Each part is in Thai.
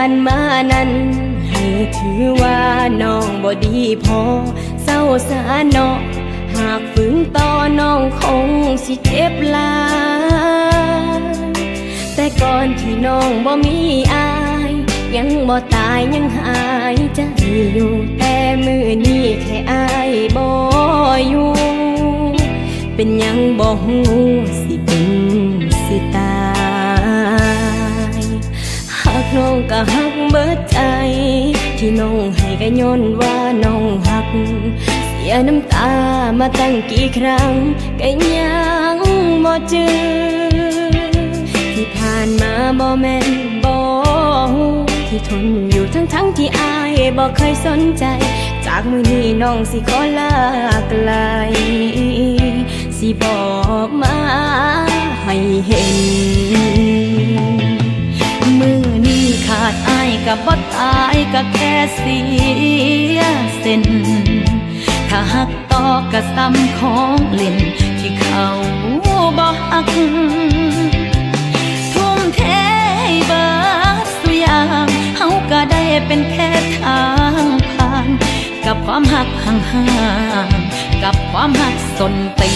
านมานั้นให้ถือว่าน้องบ่ดีพอเศร้าสาเนาะหากฝืนต่อน้องคงสิเจ็บหลายแต่ก่อนที่น้องบ่มีอายยังบ่ตายยังหายใจอยู่แต่มือนี้แค่อายบ่อยู่เป็นยังบ่ฮู้สิเป็นสิตายหากน้องก็หักเบิดใจที่น้องให้ก็ย้อนว่าน้องหักเสียน้ำตามาตั้งกี่ครั้งก็ยังบ่จือที่ผ่านมาบ่แม่นบ่ฮู้ที่ทนอยู่ทั้งที่อายบ่เคยสนใจจากมื้อนี้น้องสิขอลาไกลสิบอกมาให้เห็นมื้อนี้ขาดอายก็บ่ตายก็แค่เสียเส้นถ้าหักต่อก็ซ้ำของเล่นที่เขาบ่ฮักทุ่มเทให้เบิดสุยามเฮาก็ได้เป็นแค่ทางผ่านกับความหักห่างๆกับความหักสนตี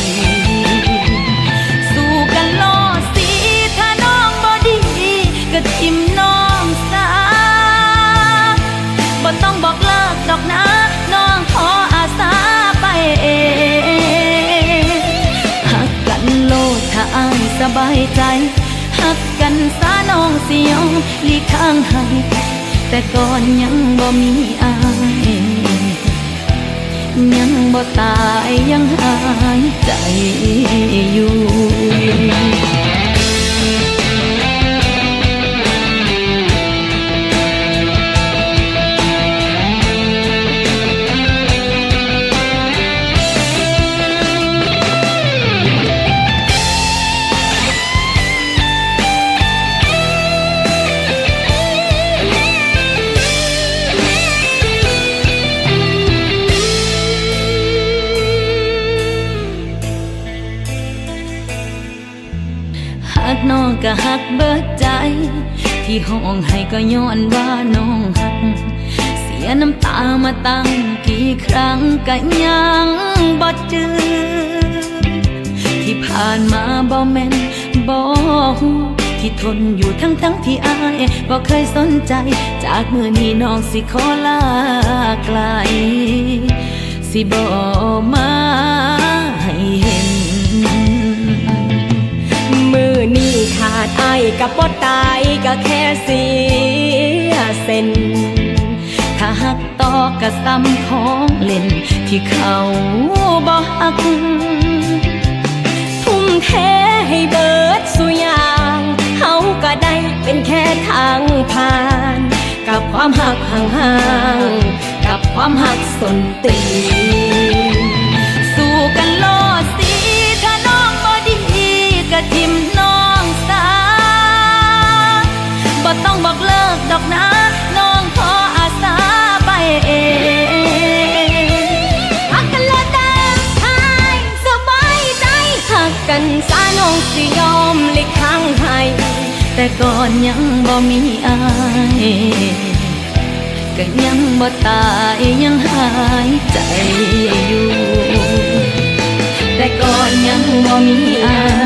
สู้กันโลดสิถ้าน้องบ่ดีก็ทิมน้องซะบ่ต้องบอกเลิกดอกนะน้องขออาสาไปเองหักกันโลดถ้าอายสบายใจหักกันซะน้องสิยอมหลีกทางให้แต่ก่อนยังบ่มีอายยังบ่ตายยังหายใจอยู่หักน้องก็หักเบิดใจที่ห้องให้ก็ย้อนว่าน้องหักเสียน้ำตามาตั้งกี่ครั้งก็ยังบ่จือที่ผ่านมาบ่แม่นบ่ฮู้ที่ทนอยู่ทั้งที่อายบ่เคยสนใจจากมื้อนี้น้องสิขอลาไกลสิบ่มาให้เห็นมือนี้ขาดอายกับบ่ตายก็แค่เสียเส้นถ้าหักต่อก็ซ้ำของเล่นที่เขาบ่ฮักทุ่มเทให้เบิดสุยางเฮาก็ได้เป็นแค่ทางผ่านกับความหักห่างๆกับความหักสนตีสู้กันโลดสิถ้าน้องบ่ดีก็ทิมน้องซะบ่ต้องบอกเลิกดอกนะน้องขออาสาไปเองหักกันโลดแต่ให้สบายใจหักกันซะน้องสิยอมหลีกทางให้แต่ก่อนยังบ่มีอายก็ยังบ่ตายยังหายใจอยู่แต่ก่อนยังบ่มีอาย